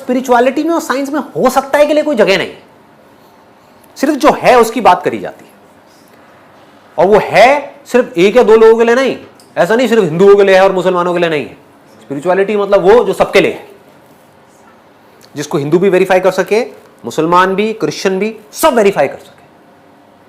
Spirituality में और science में हो सकता है के लिए कोई जगह नहीं है, सिर्फ जो है उसकी बात करी जाती है। और वो है सिर्फ एक या दो लोगों के लिए नहीं, ऐसा नहीं सिर्फ हिंदुओं के लिए है और मुसलमानों के लिए नहीं है। स्पिरिचुअलिटी मतलब वो जो सबके लिए है, जिसको हिंदू भी वेरीफाई कर सके, मुसलमान भी, क्रिश्चियन भी, सब वेरीफाई कर सके।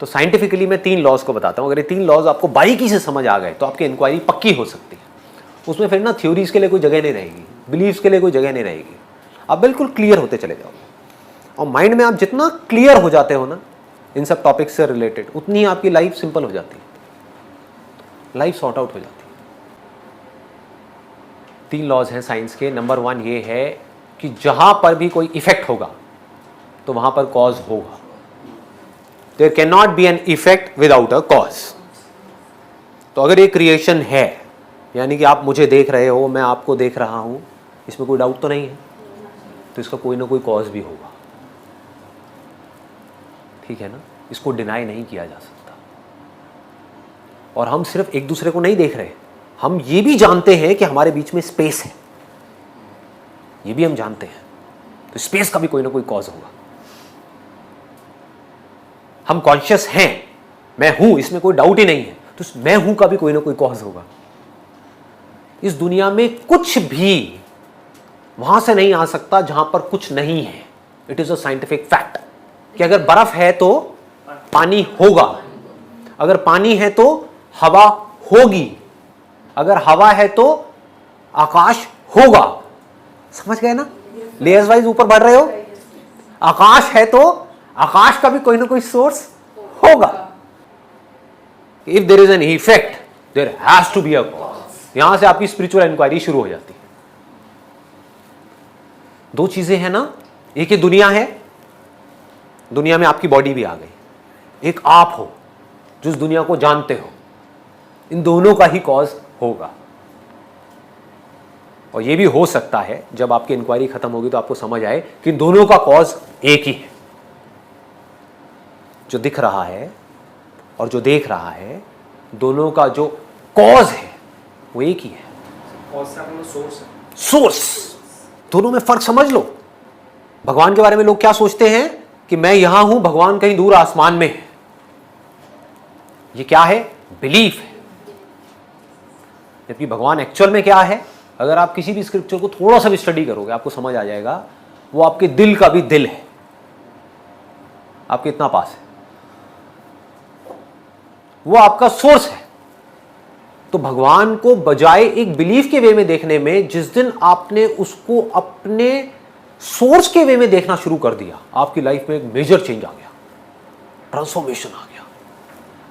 तो साइंटिफिकली मैं 3 लॉज को बताता हूं। अगर ये 3 लॉज आपको बारीकी से समझ आ गए तो आपकी इंक्वायरी पक्की हो सकती है। उसमें फिर ना थ्योरीज के लिए कोई जगह नहीं रहेगी, बिलीव्स के लिए कोई जगह नहीं रहेगी। आप बिल्कुल क्लियर होते चले जाओगे, और माइंड में आप जितना क्लियर हो जाते हो ना इन सब टॉपिक्स से रिलेटेड, उतनी आपकी लाइफ सिंपल हो जाती है, लाइफ सॉर्ट आउट हो जाती है। 3 लॉज हैं साइंस के। नंबर 1 ये है कि जहां पर भी कोई इफेक्ट होगा तो वहां पर कॉज होगा। There can not be an effect without a cause. तो अगर ये क्रिएशन है, यानी कि आप मुझे देख रहे हो, मैं आपको देख रहा हूं, इसमें कोई डाउट तो नहीं है, तो इसका कोई ना कोई कॉज भी होगा। ठीक है ना, इसको डिनाई नहीं किया जा सकता। और हम सिर्फ एक दूसरे को नहीं देख रहे, हम ये भी जानते हैं कि हमारे बीच में स्पेस है, ये भी हम जानते हैं। तो स्पेस का भी कोई ना कोई कॉज होगा। हम कॉन्शियस हैं, मैं हूं, इसमें कोई डाउट ही नहीं है, तो मैं हूं का भी कोई ना कोई कॉज होगा। इस दुनिया में कुछ भी वहां से नहीं आ सकता जहां पर कुछ नहीं है। It is a scientific fact कि अगर बर्फ है तो पानी होगा, अगर पानी है तो हवा होगी, अगर हवा है तो आकाश होगा। समझ गए ना, लेयर्स वाइज ऊपर बढ़ रहे हो। आकाश है तो आकाश का भी कोई ना कोई सोर्स होगा। If there is an effect there has to be a cause. यहां से आपकी स्पिरिचुअल इंक्वायरी शुरू हो जाती है। 2 चीजें हैं ना, एक ही दुनिया है, दुनिया में आपकी बॉडी भी आ गई, एक आप हो जो इस दुनिया को जानते हो। इन दोनों का ही कॉज होगा। और यह भी हो सकता है जब आपकी इंक्वायरी खत्म होगी तो आपको समझ आए कि इन दोनों का कॉज एक ही है। जो दिख रहा है और जो देख रहा है, दोनों का जो कॉज है वो एक ही है। सोर्स। दोनों में फर्क समझ लो। भगवान के बारे में लोग क्या सोचते हैं कि मैं यहां हूं, भगवान कहीं दूर आसमान में है। ये क्या है? बिलीफ है। जबकि भगवान एक्चुअल में क्या है, अगर आप किसी भी स्क्रिप्चर को थोड़ा सा भी स्टडी करोगे आपको समझ आ जाएगा, वो आपके दिल का भी दिल है, आपके इतना पास है, वो आपका सोर्स है। तो भगवान को बजाय एक बिलीफ के वे में देखने में, जिस दिन आपने उसको अपने सोर्स के वे में देखना शुरू कर दिया, आपकी लाइफ में एक मेजर चेंज आ गया, ट्रांसफॉर्मेशन आ गया।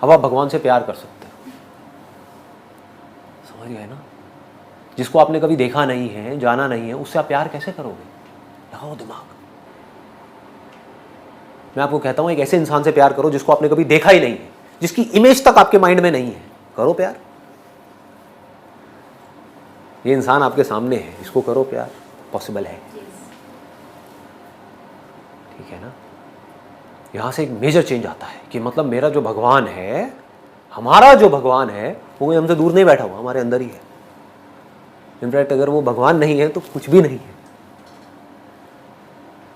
अब आप भगवान से प्यार कर सकते हो। समझ गए ना? जिसको आपने कभी देखा नहीं है, जाना नहीं है, उससे आप प्यार कैसे करोगे? लगाओ दिमाग। मैं आपको कहता हूं एक ऐसे इंसान से प्यार करो जिसको आपने कभी देखा ही नहीं है, जिसकी इमेज तक आपके माइंड में नहीं है। करो प्यार। ये इंसान आपके सामने है, इसको करो प्यार। पॉसिबल है। ठीक है ना? यहां से एक मेजर चेंज आता है कि मतलब मेरा जो भगवान है, हमारा जो भगवान है, वो हमसे दूर नहीं बैठा हुआ, हमारे अंदर ही है। इनफैक्ट अगर वो भगवान नहीं है तो कुछ भी नहीं है।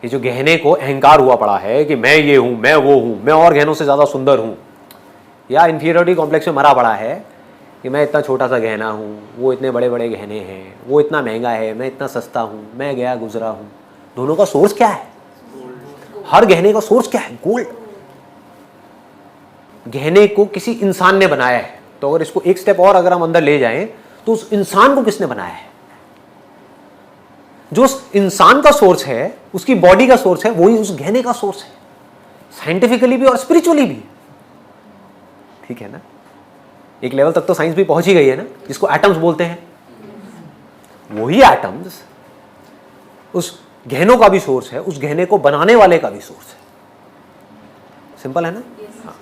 ये जो गहने को अहंकार हुआ पड़ा है कि मैं ये हूं, मैं वो हूं, मैं और गहनों से ज्यादा सुंदर हूं, या इंफीरियरिटी कॉम्प्लेक्स में मरा पड़ा है कि मैं इतना छोटा सा गहना हूं, वो इतने बड़े बड़े गहने हैं, वो इतना महंगा है, मैं इतना सस्ता हूं, मैं गया गुजरा हूं। दोनों का सोर्स क्या है? हर गहने का सोर्स क्या है? गोल्ड। गहने को किसी इंसान ने बनाया है, तो अगर इसको एक स्टेप और अगर हम अंदर ले जाएं तो उस इंसान को किसने बनाया है? जो उस इंसान का सोर्स है, उसकी बॉडी का सोर्स है, वही उस गहने का सोर्स है, साइंटिफिकली भी और स्पिरिचुअली भी। ठीक है ना? एक लेवल तक तो साइंस भी पहुंच ही गई है ना, जिसको एटम्स बोलते हैं। वही एटम्स उस गहनों का भी सोर्स है, उस गहने को बनाने वाले का भी सोर्स है। सिंपल है ना? हाँ।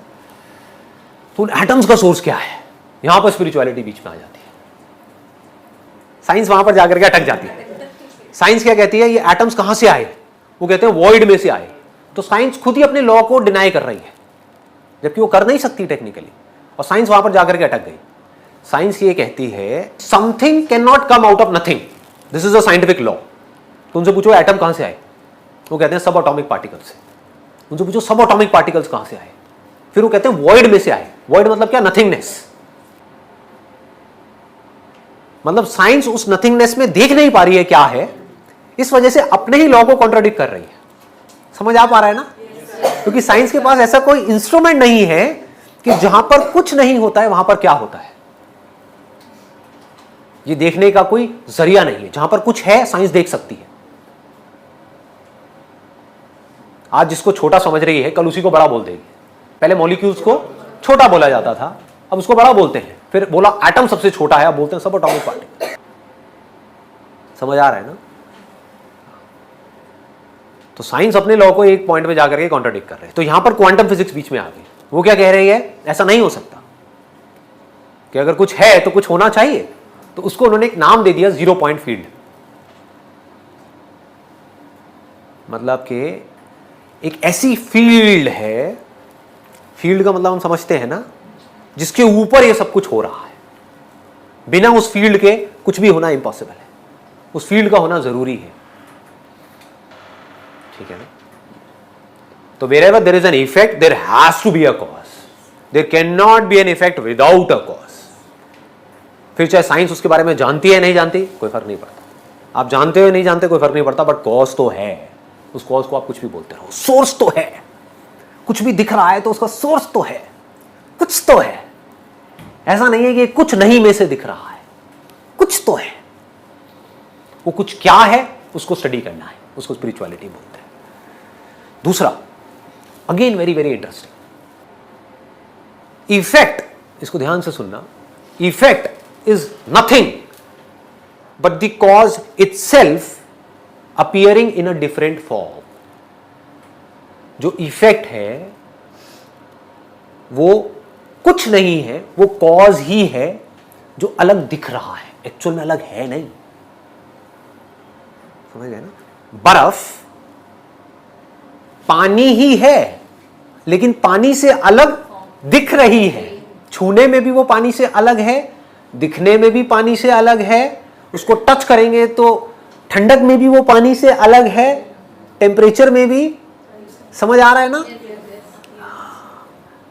तो उन एटम्स का सोर्स क्या है? यहां पर स्पिरिचुअलिटी बीच में आ जाती है। साइंस वहां पर जाकर के अटक जाती है। साइंस क्या कहती है? ये एटम्स कहां से आए? वो कहते हैं वॉइड में से आए। तो साइंस खुद ही अपने लॉ को डिनाई कर रही है, जबकि वो कर नहीं सकती टेक्निकली, और साइंस वहां पर जाकर के अटक गई। साइंस ये कहती है something can not come out of nothing, this is a scientific law. तो उनसे पूछो एटम कहां से आए, वो कहते हैं सब एटॉमिक पार्टिकल से। उनसे पूछो सब एटॉमिक पार्टिकल्स कहां से आए, फिर वो कहते हैं वॉइड में से आए। वॉइड मतलब क्या, नथिंगनेस। मतलब साइंस उस नथिंगनेस में देख नहीं पा रही है क्या है, इस वजह से अपने ही लॉ को कॉन्ट्राडिक्ट कर रही है। समझ आ पा रहा है ना? क्योंकि साइंस के पास ऐसा कोई इंस्ट्रूमेंट नहीं है कि जहां पर कुछ नहीं होता है वहां पर क्या होता है। ये देखने का कोई जरिया नहीं है। जहां पर कुछ है साइंस देख सकती है। आज जिसको छोटा समझ रही है कल उसी को बड़ा बोल देगी। पहले मॉलिक्यूल्स को छोटा बोला जाता था, अब उसको बड़ा बोलते हैं। फिर बोला एटम सबसे छोटा है, अब बोलते हैं सब एटॉमिक पार्टिकल। समझ आ रहा है ना? तो साइंस अपने लॉ को एक पॉइंट पे जाकर के कॉन्ट्राडिक्ट कर रहे हैं। तो यहां पर क्वांटम फिजिक्स बीच में आ गई। वो क्या कह रही है, ऐसा नहीं हो सकता कि अगर कुछ है तो कुछ होना चाहिए। तो उसको उन्होंने एक नाम दे दिया, 0 पॉइंट फील्ड। मतलब कि एक ऐसी फील्ड है, फील्ड का मतलब हम समझते हैं ना, जिसके ऊपर ये सब कुछ हो रहा है। बिना उस फील्ड के कुछ भी होना इम्पॉसिबल है। उस फील्ड का होना जरूरी है। ठीक है ना? तो wherever there is an effect, there has to be a cause. There cannot be an effect without a cause. फिर चाहे साइंस उसके बारे में जानती है नहीं जानती, कोई फर्क नहीं पड़ता। आप जानते हो नहीं जानते, कोई फर्क नहीं पड़ता, बट कॉज तो है। उस कॉज को आप कुछ भी बोलते रहो, सोर्स तो है। कुछ भी दिख रहा है तो उसका सोर्स तो है, कुछ तो है। ऐसा नहीं है कि कुछ नहीं में से दिख रहा है, कुछ तो है। वो कुछ क्या है उसको स्टडी करना है, उसको स्पिरिचुअलिटी बोलते हैं। दूसरा, again very very interesting, effect. इसको ध्यान से सुनना। Effect is nothing but the cause itself appearing in a different form. जो इफेक्ट है वो कुछ नहीं है, वो कॉज ही है जो अलग दिख रहा है, एक्चुअल में अलग है नहीं। समझ गए ना? बर्फ पानी ही है, लेकिन पानी से अलग दिख रही है। छूने में भी वो पानी से अलग है, दिखने में भी पानी से अलग है। उसको टच करेंगे तो ठंडक में भी वो पानी से अलग है, टेम्परेचर में भी। समझ आ रहा है ना?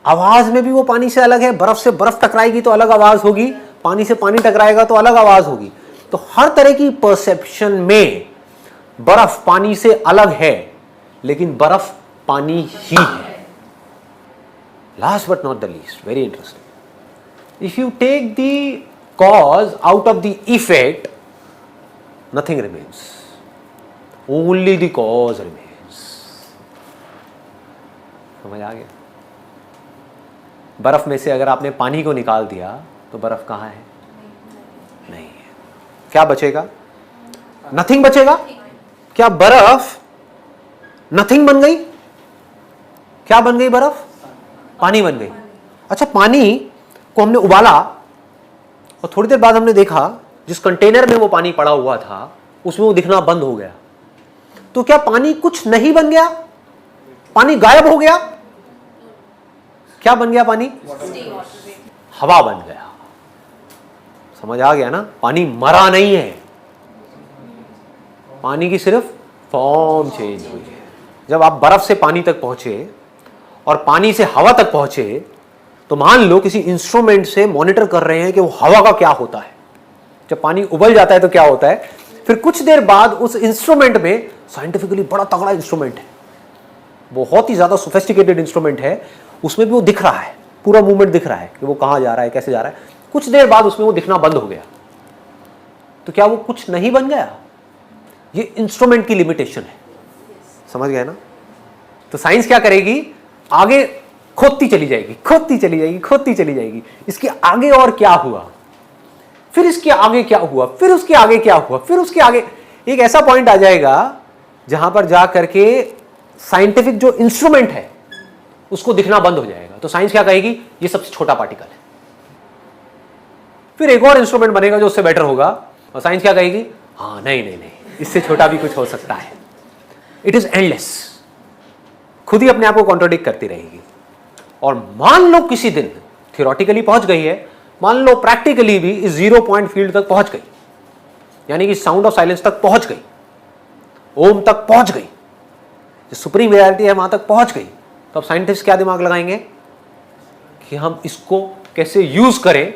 आवाज में भी वो पानी से अलग है। बर्फ से बर्फ टकराएगी तो अलग आवाज होगी, पानी से पानी टकराएगा तो अलग आवाज होगी। तो हर तरह की परसेप्शन में बर्फ पानी से अलग है, लेकिन बर्फ पानी ही है। Last but not the least, very interesting, if you take the cause out of the effect, nothing remains, only the cause remains. समझ आ गया? बर्फ में से अगर आपने पानी को निकाल दिया तो बर्फ कहां है? नहीं है। क्या बचेगा? नथिंग बचेगा। क्या बर्फ नथिंग बन गई? क्या बन गई बर्फ? पानी बन गई। अच्छा, पानी को हमने उबाला और थोड़ी देर बाद हमने देखा जिस कंटेनर में वो पानी पड़ा हुआ था उसमें वो दिखना बंद हो गया। तो क्या पानी कुछ नहीं बन गया? पानी गायब हो गया? क्या बन गया पानी? हवा बन गया। समझ आ गया ना? पानी मरा नहीं है, पानी की सिर्फ फॉर्म चेंज हुई है। जब आप बर्फ से पानी तक पहुंचे और पानी से हवा तक पहुंचे तो मान लो किसी इंस्ट्रूमेंट से मॉनिटर कर रहे हैं कि वो हवा का क्या होता है। जब पानी उबल जाता है तो क्या होता है, फिर कुछ देर बाद उस इंस्ट्रूमेंट में, साइंटिफिकली बड़ा तगड़ा इंस्ट्रूमेंट है, बहुत ही ज्यादा सोफिस्टिकेटेड इंस्ट्रूमेंट है, उसमें भी वो दिख रहा है, पूरा मूवमेंट दिख रहा है कि वो कहां जा रहा है, कैसे जा रहा है। कुछ देर बाद उसमें वो दिखना बंद हो गया। तो क्या वो कुछ नहीं बन गया? ये इंस्ट्रूमेंट की लिमिटेशन है। समझ गए ना? तो साइंस क्या करेगी? आगे खोदती चली जाएगी, खोदती चली जाएगी, खोदती चली जाएगी। इसके आगे और क्या हुआ, फिर इसके आगे क्या हुआ, फिर उसके आगे क्या हुआ, फिर उसके आगे। एक ऐसा पॉइंट आ जाएगा जहां पर जा करके साइंटिफिक जो इंस्ट्रूमेंट है उसको दिखना बंद हो जाएगा। तो साइंस क्या कहेगी? ये सबसे छोटा पार्टिकल है। फिर एक और इंस्ट्रूमेंट बनेगा जो उससे बेटर होगा, और साइंस क्या कहेगी? हाँ, नहीं नहीं नहीं, इससे छोटा भी कुछ हो सकता है। इट इज एंडलेस, खुद ही अपने आप को कॉन्ट्रोडिक्ट करती रहेगी। और मान लो किसी दिन थियोरेटिकली पहुंच गई है, मान लो प्रैक्टिकली भी इस 0 पॉइंट फील्ड तक पहुंच गई, यानी कि साउंड ऑफ साइलेंस तक पहुंच गई, ओम तक पहुंच गई, जो सुप्रीम रियलिटी है वहां तक पहुंच गई, तो अब साइंटिस्ट क्या दिमाग लगाएंगे कि हम इसको कैसे यूज करें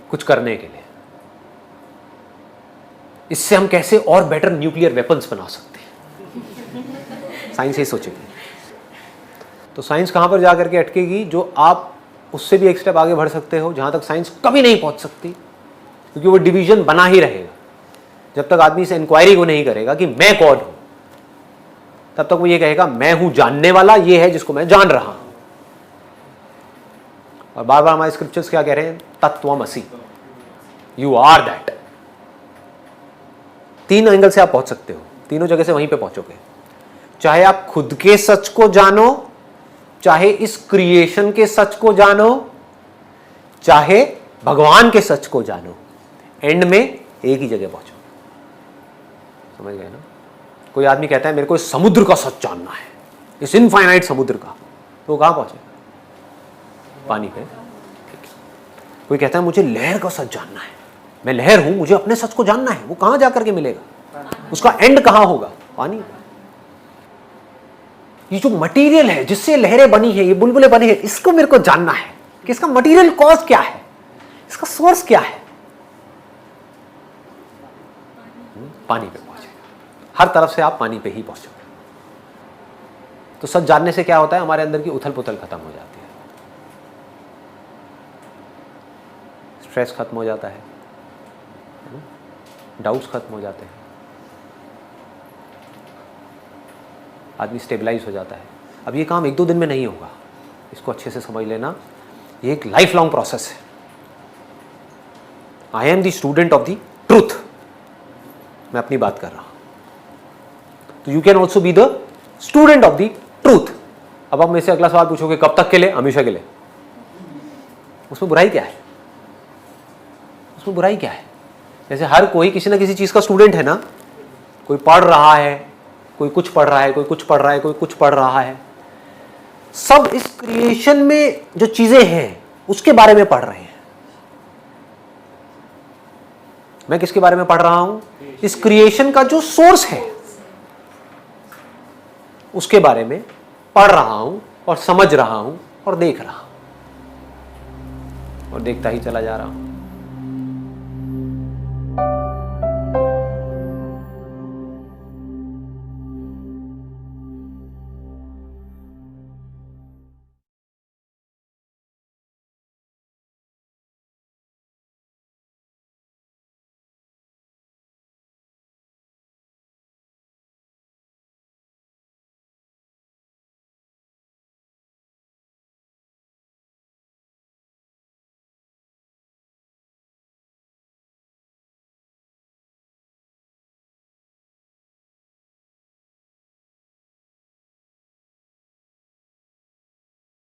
कुछ करने के लिए, इससे हम कैसे और बेटर न्यूक्लियर वेपन्स बना सकते हैं। साइंस ये सोचेगी। तो साइंस कहां पर जाकर के अटकेगी? जो आप उससे भी एक स्टेप आगे बढ़ सकते हो, जहां तक साइंस कभी नहीं पहुंच सकती, क्योंकि वो डिवीजन बना ही रहेगा। जब तक आदमी से इंक्वायरी को नहीं करेगा कि मैं कौन हूं, तब तक वो ये कहेगा मैं हूं जानने वाला, ये है जिसको मैं जान रहा हूं। और बार बार हमारे स्क्रिप्चर्स क्या कह रहे हैं? तत्वमसि, यू आर दैट। 3 एंगल से आप पहुंच सकते हो, तीनों जगह से वहीं पे पहुंचोगे। चाहे आप खुद के सच को जानो, चाहे इस क्रिएशन के सच को जानो, चाहे भगवान के सच को जानो, एंड में एक ही जगह पहुंचो। समझ गए ना? कोई आदमी कहता है मेरे को इस समुद्र का सच जानना है, इस इनफाइनाइट समुद्र का, तो वो कहां पहुंचेगा? पानी पे। कोई कहता है मुझे लहर का सच जानना है, मैं लहर हूं, मुझे अपने सच को जानना है, वो कहां जाकर के मिलेगा? उसका एंड कहां होगा? पानी। ये जो मटेरियल है जिससे लहरें बनी है, ये बुलबुलें बनी है, इसको मेरे को जानना है कि इसका मटेरियल कॉज क्या है, इसका सोर्स क्या है। पानी पे पहुंचेगा। हर तरफ से आप पानी पे ही पहुंचोगे। तो सच जानने से क्या होता है? हमारे अंदर की उथल पुथल खत्म हो जाती है, स्ट्रेस खत्म हो जाता है, डाउट्स खत्म हो जाते हैं, आदमी स्टेबलाइज हो जाता है। अब ये काम 1-2 दिन में नहीं होगा, इसको अच्छे से समझ लेना, ये एक लाइफ लॉन्ग प्रोसेस है। I am the student of the truth, मैं अपनी बात कर रहा हूं, तो you can also be the student of the truth. अब आप मेरे से अगला सवाल पूछोगे कब तक के लिए? हमेशा के लिए। उसमें बुराई क्या है? उसमें बुराई क्या है? जैसे हर कोई किसी ना किसी चीज का स्टूडेंट है ना, कोई पढ़ रहा है, कोई कुछ पढ़ रहा है, कोई कुछ पढ़ रहा है, कोई कुछ पढ़ रहा है। सब इस क्रिएशन में जो चीजें हैं उसके बारे में पढ़ रहे हैं। मैं किसके बारे में पढ़ रहा हूं? इस क्रिएशन का जो सोर्स है उसके बारे में पढ़ रहा हूं और समझ रहा हूं और देख रहा हूं और देखता ही चला जा रहा हूं।